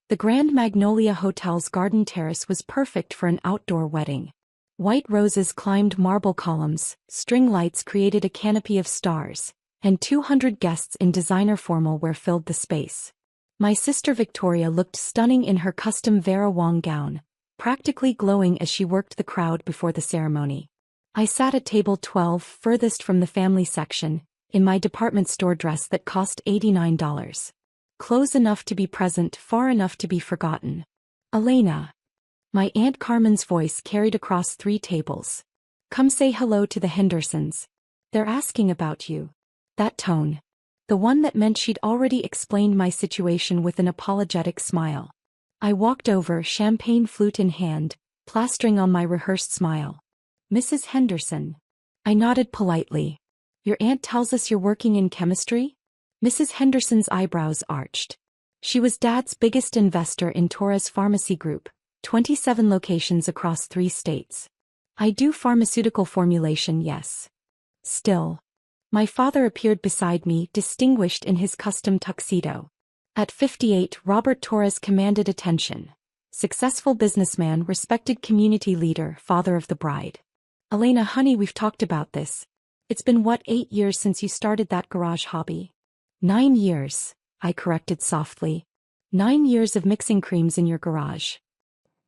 The Grand Magnolia Hotel's garden terrace was perfect for an outdoor wedding. White roses climbed marble columns, string lights created a canopy of stars, and 200 guests in designer formal wear filled the space. My sister Victoria looked stunning in her custom Vera Wang gown, practically glowing as she worked the crowd before the ceremony. I sat at table 12, furthest from the family section, in my department store dress that cost $89. Clothes enough to be present, far enough to be forgotten. Elena. My Aunt Carmen's voice carried across 3 tables. Come say hello to the Hendersons. They're asking about you. That tone. The one that meant she'd already explained my situation with an apologetic smile. I walked over, champagne flute in hand, plastering on my rehearsed smile. Mrs. Henderson. I nodded politely. Your aunt tells us you're working in chemistry? Mrs. Henderson's eyebrows arched. She was Dad's biggest investor in Torres Pharmacy Group, 27 locations across 3 states. I do pharmaceutical formulation, yes. Still. My father appeared beside me, distinguished in his custom tuxedo. At 58, Robert Torres commanded attention. Successful businessman, respected community leader, father of the bride. Elena, honey, we've talked about this. It's been 8 years since you started that garage hobby? 9 years, I corrected softly. 9 years of mixing creams in your garage.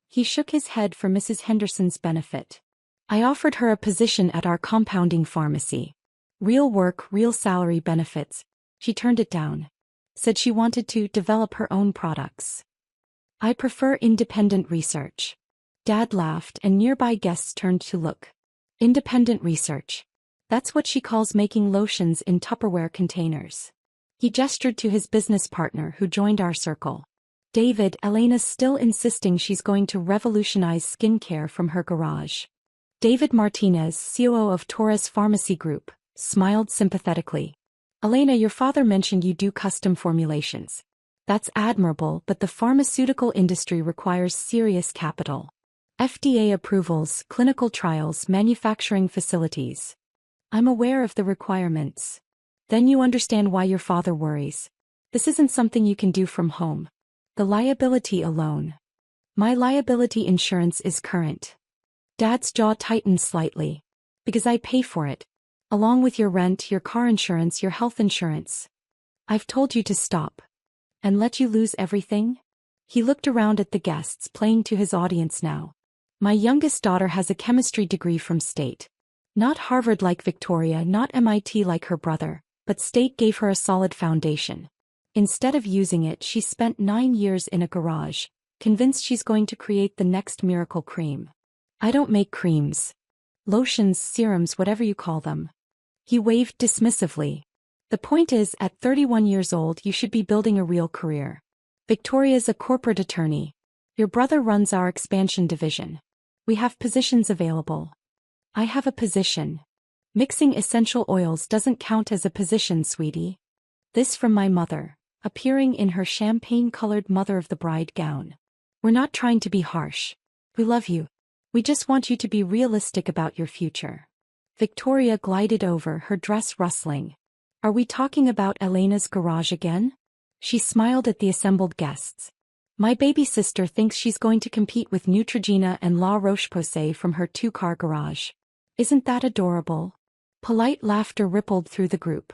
He shook his head for Mrs. Henderson's benefit. I offered her a position at our compounding pharmacy. Real work, real salary, benefits. She turned it down. Said she wanted to develop her own products. I prefer independent research. Dad laughed and nearby guests turned to look. Independent research. That's what she calls making lotions in Tupperware containers. He gestured to his business partner who joined our circle. David, Elena's still insisting she's going to revolutionize skincare from her garage. David Martinez, COO of Torres Pharmacy Group, smiled sympathetically. Elena, your father mentioned you do custom formulations. That's admirable, but the pharmaceutical industry requires serious capital. FDA approvals, clinical trials, manufacturing facilities. I'm aware of the requirements. Then you understand why your father worries. This isn't something you can do from home. The liability alone. My liability insurance is current. Dad's jaw tightened slightly. Because I pay for it. Along with your rent, your car insurance, your health insurance. I've told you to stop. And let you lose everything? He looked around at the guests, playing to his audience now. My youngest daughter has a chemistry degree from State. Not Harvard like Victoria, not MIT like her brother, but State gave her a solid foundation. Instead of using it, she spent 9 years in a garage, convinced she's going to create the next miracle cream. I don't make creams. Lotions, serums, whatever you call them. He waved dismissively. The point is, at 31 years old, you should be building a real career. Victoria's a corporate attorney. Your brother runs our expansion division. We have positions available. I have a position. Mixing essential oils doesn't count as a position, sweetie. This from my mother, appearing in her champagne-colored mother of the bride gown. We're not trying to be harsh. We love you. We just want you to be realistic about your future. Victoria glided over, her dress rustling. Are we talking about Elena's garage again? She smiled at the assembled guests. My baby sister thinks she's going to compete with Neutrogena and La Roche-Posay from her 2-car garage. Isn't that adorable? Polite laughter rippled through the group.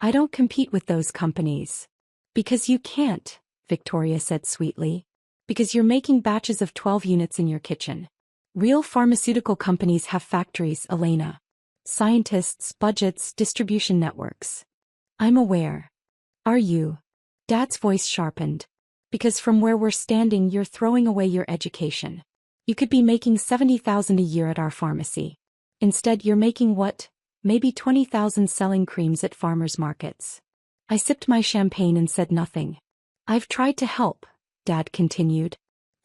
I don't compete with those companies. Because you can't, Victoria said sweetly. Because you're making batches of 12 units in your kitchen. Real pharmaceutical companies have factories, Elena. Scientists, budgets, distribution networks. I'm aware. Are you? Dad's voice sharpened. Because from where we're standing, you're throwing away your education. You could be making $70,000 a year at our pharmacy. Instead, you're making what? Maybe $20,000 selling creams at farmers' markets. I sipped my champagne and said nothing. I've tried to help, Dad continued.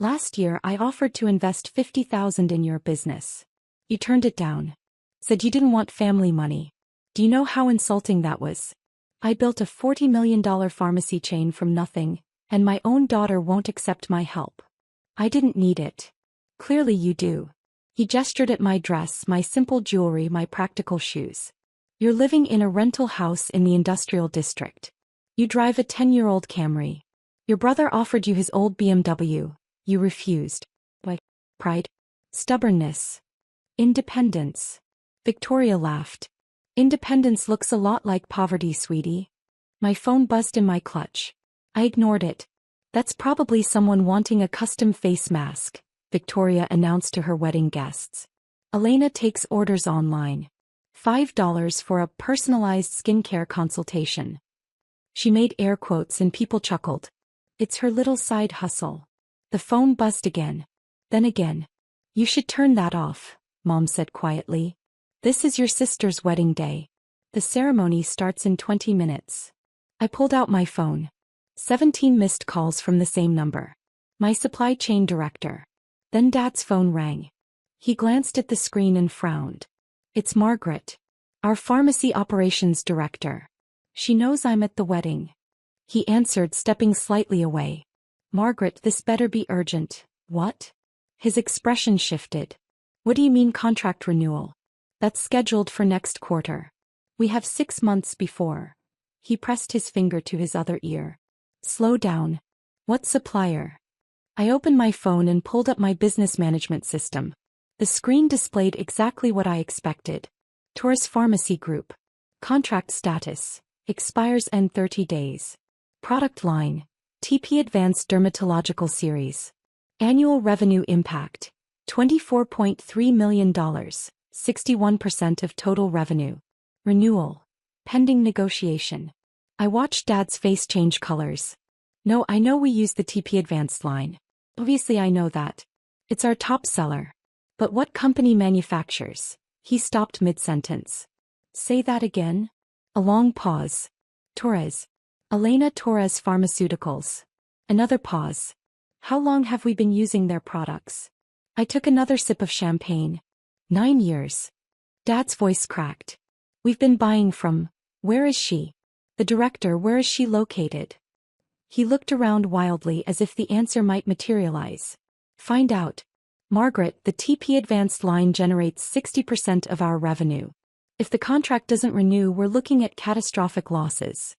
Last year I offered to invest $50,000 in your business. You turned it down. Said you didn't want family money. Do you know how insulting that was? I built a $40 million pharmacy chain from nothing, and my own daughter won't accept my help. I didn't need it. Clearly you do. He gestured at my dress, my simple jewelry, my practical shoes. You're living in a rental house in the industrial district. You drive a 10-year-old Camry. Your brother offered you his old BMW. You refused. What? Pride? Stubbornness? Independence? Victoria laughed. Independence looks a lot like poverty, sweetie. My phone buzzed in my clutch. I ignored it. That's probably someone wanting a custom face mask, Victoria announced to her wedding guests. Elena takes orders online. $5 for a personalized skincare consultation. She made air quotes and people chuckled. It's her little side hustle. The phone buzzed again. Then again. You should turn that off, Mom said quietly. This is your sister's wedding day. The ceremony starts in 20 minutes. I pulled out my phone. 17 missed calls from the same number. My supply chain director. Then Dad's phone rang. He glanced at the screen and frowned. It's Margaret. Our pharmacy operations director. She knows I'm at the wedding. He answered, stepping slightly away. Margaret, this better be urgent. What? His expression shifted. What do you mean contract renewal? That's scheduled for next quarter. We have 6 months before. He pressed his finger to his other ear. Slow down. What supplier? I opened my phone and pulled up my business management system. The screen displayed exactly what I expected. Taurus Pharmacy Group. Contract status. Expires in 30 days. Product line. TP Advanced Dermatological Series. Annual revenue impact. $24.3 million. 61% of total revenue. Renewal. Pending negotiation. I watched Dad's face change colors. No, I know we use the TP Advanced line. Obviously I know that. It's our top seller. But what company manufactures? He stopped mid-sentence. Say that again? A long pause. Torres. Elena Torres Pharmaceuticals. Another pause. How long have we been using their products? I took another sip of champagne. 9 years. Dad's voice cracked. We've been buying from. Where is she? The director, where is she located? He looked around wildly as if the answer might materialize. Find out. Margaret, the TP Advanced line generates 60% of our revenue. If the contract doesn't renew, we're looking at catastrophic losses.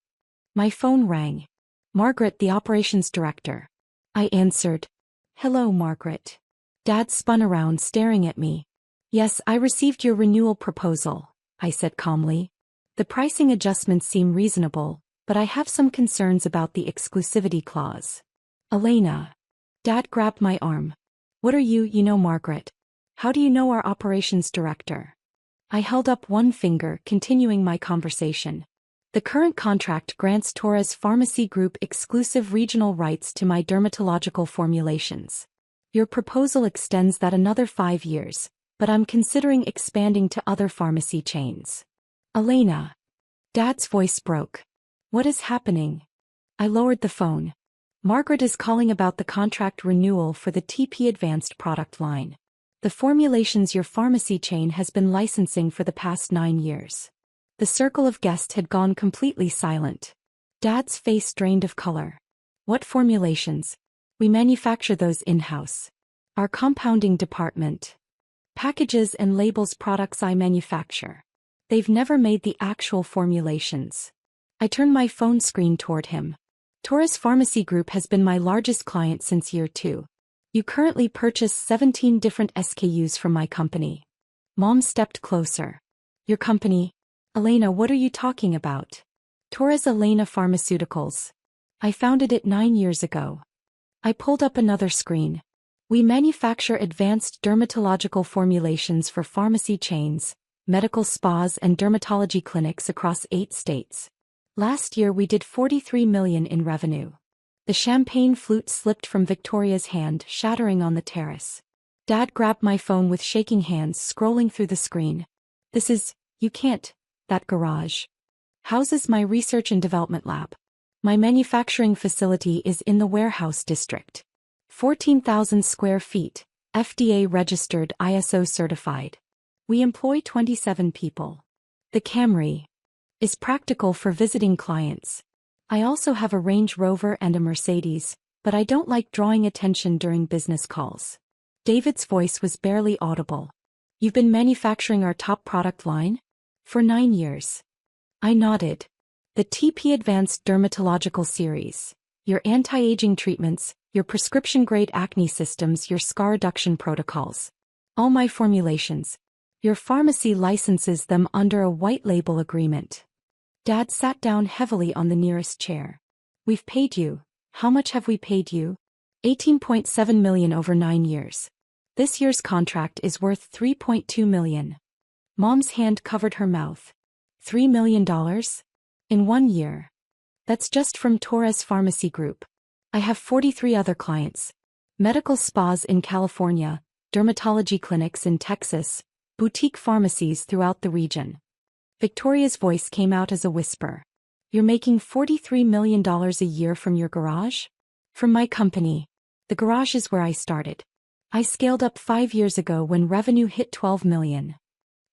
My phone rang. Margaret, the operations director. I answered. Hello, Margaret. Dad spun around, staring at me. Yes, I received your renewal proposal, I said calmly. The pricing adjustments seem reasonable, but I have some concerns about the exclusivity clause. Elena. Dad grabbed my arm. What are you know, Margaret? How do you know our operations director? I held up one finger, continuing my conversation. The current contract grants Torres Pharmacy Group exclusive regional rights to my dermatological formulations. Your proposal extends that another 5 years, but I'm considering expanding to other pharmacy chains. Elena. Dad's voice broke. What is happening? I lowered the phone. Margaret is calling about the contract renewal for the TP Advanced product line. The formulations your pharmacy chain has been licensing for the past 9 years. The circle of guests had gone completely silent. Dad's face drained of color. What formulations? We manufacture those in-house. Our compounding department. Packages and labels products I manufacture. They've never made the actual formulations. I turned my phone screen toward him. Torres Pharmacy Group has been my largest client since year 2. You currently purchase 17 different SKUs from my company. Mom stepped closer. Your company? Elena, what are you talking about? Torres Elena Pharmaceuticals. I founded it 9 years ago. I pulled up another screen. We manufacture advanced dermatological formulations for pharmacy chains, medical spas and dermatology clinics across 8 states. Last year we did $43 million in revenue. The champagne flute slipped from Victoria's hand, shattering on the terrace. Dad grabbed my phone with shaking hands, scrolling through the screen. You can't, that garage houses my research and development lab. My manufacturing facility is in the warehouse district. 14,000 square feet, FDA registered, ISO certified. We employ 27 people. The Camry is practical for visiting clients. I also have a Range Rover and a Mercedes, but I don't like drawing attention during business calls. David's voice was barely audible. You've been manufacturing our top product line? For 9 years. I nodded. The TP Advanced Dermatological Series. Your anti-aging treatments, your prescription-grade acne systems, your scar reduction protocols. All my formulations. Your pharmacy licenses them under a white label agreement. Dad sat down heavily on the nearest chair. We've paid you. How much have we paid you? 18.7 million over 9 years. This year's contract is worth 3.2 million. Mom's hand covered her mouth. $3 million? In 1 year. That's just from Torres Pharmacy Group. I have 43 other clients. Medical spas in California, dermatology clinics in Texas, boutique pharmacies throughout the region. Victoria's voice came out as a whisper. You're making $43 million a year from your garage? From my company. The garage is where I started. I scaled up 5 years ago when revenue hit 12 million.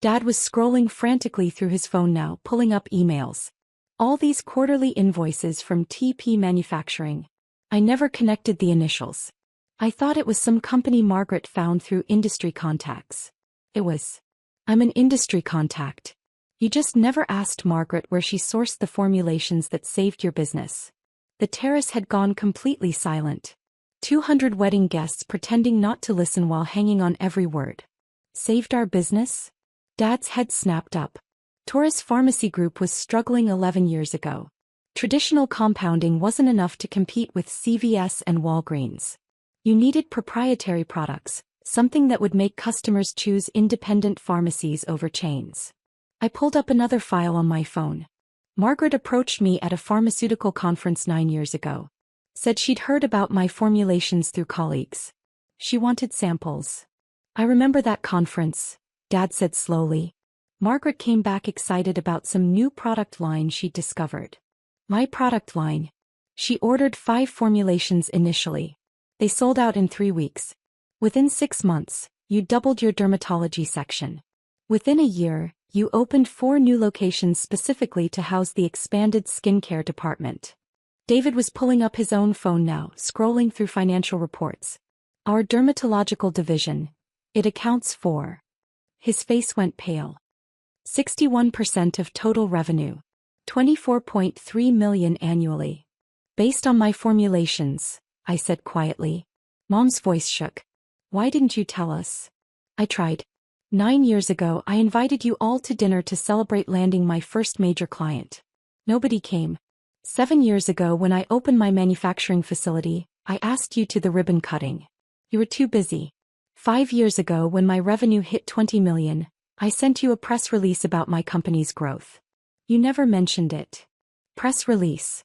Dad was scrolling frantically through his phone now, pulling up emails. All these quarterly invoices from TP Manufacturing. I never connected the initials. I thought it was some company Margaret found through industry contacts. It was. I'm an industry contact. You just never asked Margaret where she sourced the formulations that saved your business. The terrace had gone completely silent. 200 wedding guests pretending not to listen while hanging on every word. Saved our business? Dad's head snapped up. Torres Pharmacy Group was struggling 11 years ago. Traditional compounding wasn't enough to compete with CVS and Walgreens. You needed proprietary products, something that would make customers choose independent pharmacies over chains. I pulled up another file on my phone. Margaret approached me at a pharmaceutical conference 9 years ago. Said she'd heard about my formulations through colleagues. She wanted samples. I remember that conference, Dad said slowly. Margaret came back excited about some new product line she'd discovered. My product line. She ordered 5 formulations initially. They sold out in 3 weeks. Within 6 months, you doubled your dermatology section. Within a year, you opened 4 new locations specifically to house the expanded skincare department. David was pulling up his own phone now, scrolling through financial reports. Our dermatological division. It accounts for. His face went pale. 61% of total revenue. 24.3 million annually. Based on my formulations, I said quietly. Mom's voice shook. Why didn't you tell us? I tried. 9 years ago I invited you all to dinner to celebrate landing my first major client. Nobody came. 7 years ago when I opened my manufacturing facility, I asked you to the ribbon cutting. You were too busy. 5 years ago when my revenue hit 20 million, I sent you a press release about my company's growth. You never mentioned it. Press release.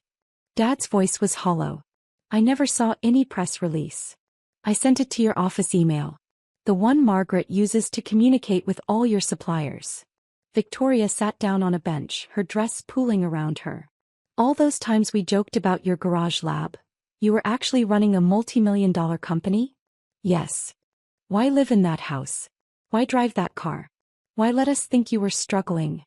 Dad's voice was hollow. I never saw any press release. I sent it to your office email. The one Margaret uses to communicate with all your suppliers. Victoria sat down on a bench, her dress pooling around her. All those times we joked about your garage lab. You were actually running a multi-million-dollar company? Yes. Why live in that house? Why drive that car? Why let us think you were struggling?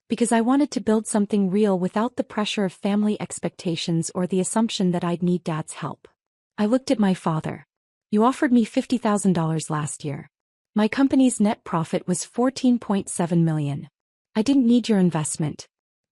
Because I wanted to build something real without the pressure of family expectations or the assumption that I'd need Dad's help. I looked at my father. You offered me $50,000 last year. My company's net profit was 14.7 million. I didn't need your investment.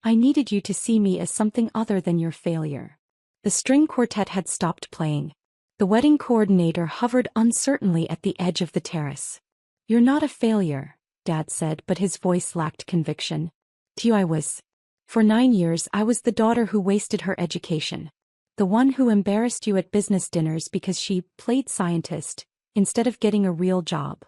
I needed you to see me as something other than your failure. The string quartet had stopped playing. The wedding coordinator hovered uncertainly at the edge of the terrace. You're not a failure, Dad said, but his voice lacked conviction. To you I was. For 9 years I was the daughter who wasted her education. The one who embarrassed you at business dinners because she played scientist instead of getting a real job.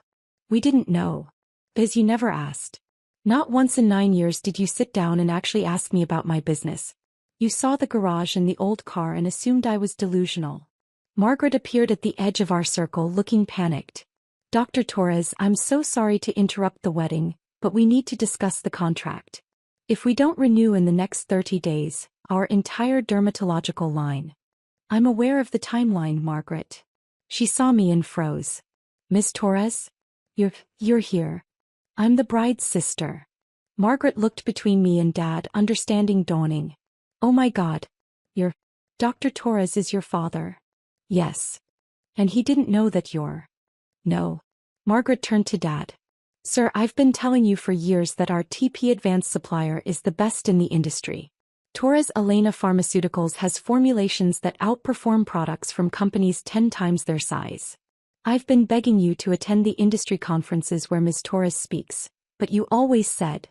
We didn't know. Because you never asked. Not once in 9 years did you sit down and actually ask me about my business. You saw the garage and the old car and assumed I was delusional. Margaret appeared at the edge of our circle looking panicked. Dr. Torres, I'm so sorry to interrupt the wedding, but we need to discuss the contract. If we don't renew in the next 30 days, our entire dermatological line. I'm aware of the timeline, Margaret. She saw me and froze. Miss Torres? You're here. I'm the bride's sister. Margaret looked between me and Dad, understanding dawning. Oh my God. Dr. Torres is your father. Yes. And he didn't know that you're. No. Margaret turned to Dad. Sir, I've been telling you for years that our TP Advanced supplier is the best in the industry. Torres Elena Pharmaceuticals has formulations that outperform products from companies 10 times their size. I've been begging you to attend the industry conferences where Ms. Torres speaks, but you always said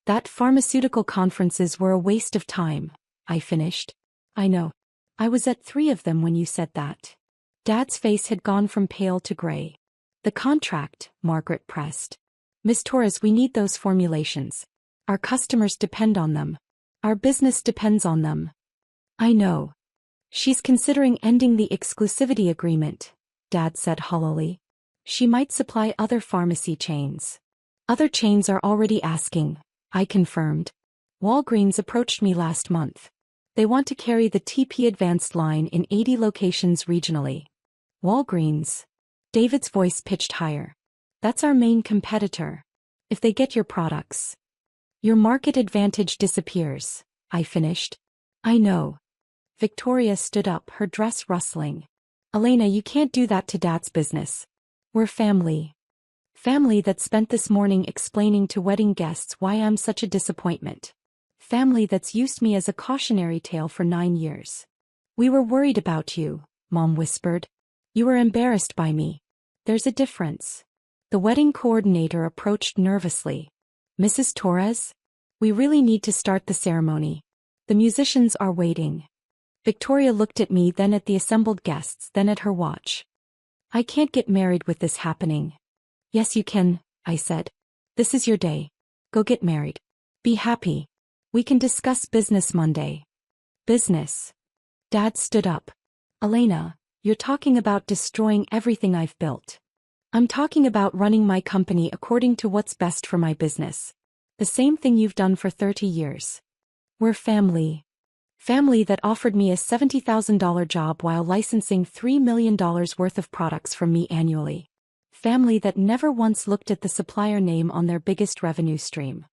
that pharmaceutical conferences were a waste of time, I finished. I know. I was at 3 of them when you said that. Dad's face had gone from pale to gray. The contract, Margaret pressed. Ms. Torres, we need those formulations. Our customers depend on them. Our business depends on them. I know. She's considering ending the exclusivity agreement, Dad said hollowly. She might supply other pharmacy chains. Other chains are already asking, I confirmed. Walgreens approached me last month. They want to carry the TP Advanced line in 80 locations regionally. Walgreens. David's voice pitched higher. That's our main competitor. If they get your products, your market advantage disappears, I finished. I know. Victoria stood up, her dress rustling. Elena, you can't do that to Dad's business. We're family. Family that spent this morning explaining to wedding guests why I'm such a disappointment. Family that's used me as a cautionary tale for 9 years. We were worried about you, Mom whispered. You were embarrassed by me. There's a difference. The wedding coordinator approached nervously. Mrs. Torres? We really need to start the ceremony. The musicians are waiting. Victoria looked at me, then at the assembled guests, then at her watch. I can't get married with this happening. Yes, you can, I said. This is your day. Go get married. Be happy. We can discuss business Monday. Business. Dad stood up. Elena, you're talking about destroying everything I've built. I'm talking about running my company according to what's best for my business. The same thing you've done for 30 years. We're family. Family that offered me a $70,000 job while licensing $3 million worth of products from me annually. Family that never once looked at the supplier name on their biggest revenue stream.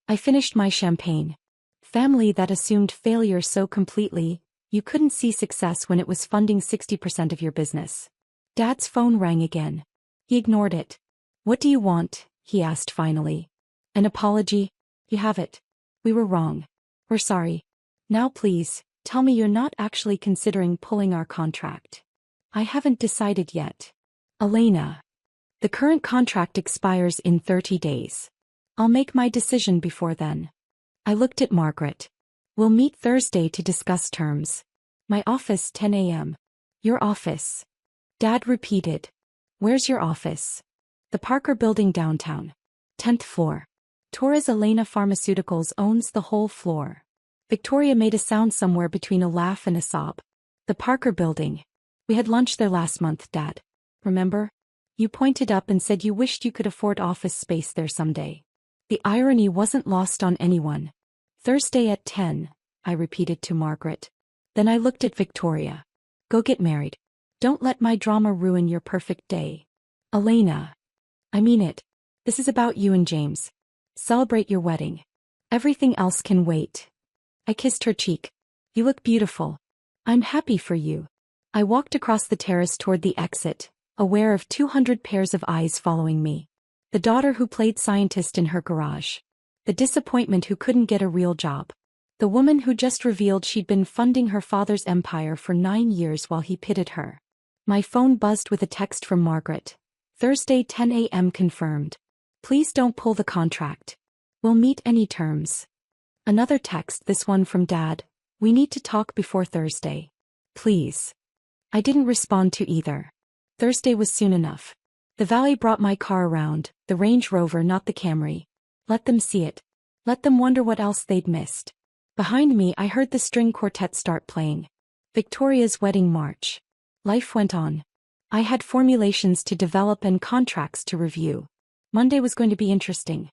I finished my champagne. Family that assumed failure so completely, you couldn't see success when it was funding 60% of your business. Dad's phone rang again. He ignored it. What do you want? He asked finally. An apology? You have it. We were wrong. We're sorry. Now please, tell me you're not actually considering pulling our contract. I haven't decided yet. Elena. The current contract expires in 30 days. I'll make my decision before then. I looked at Margaret. We'll meet Thursday to discuss terms. My office 10 a.m. Your office. Dad repeated. Where's your office? The Parker Building downtown. 10th floor. Torres Elena Pharmaceuticals owns the whole floor. Victoria made a sound somewhere between a laugh and a sob. The Parker Building. We had lunch there last month, Dad. Remember? You pointed up and said you wished you could afford office space there someday. The irony wasn't lost on anyone. Thursday at 10, I repeated to Margaret. Then I looked at Victoria. Go get married. Don't let my drama ruin your perfect day. Elena. I mean it. This is about you and James. Celebrate your wedding. Everything else can wait. I kissed her cheek. You look beautiful. I'm happy for you. I walked across the terrace toward the exit, aware of 200 pairs of eyes following me. The daughter who played scientist in her garage. The disappointment who couldn't get a real job. The woman who just revealed she'd been funding her father's empire for 9 years while he pitted her. My phone buzzed with a text from Margaret. Thursday 10 a.m. confirmed. Please don't pull the contract. We'll meet any terms. Another text, this one from Dad. We need to talk before Thursday. Please. I didn't respond to either. Thursday was soon enough. The valet brought my car around, the Range Rover, not the Camry. Let them see it. Let them wonder what else they'd missed. Behind me I heard the string quartet start playing. Victoria's wedding march. Life went on. I had formulations to develop and contracts to review. Monday was going to be interesting.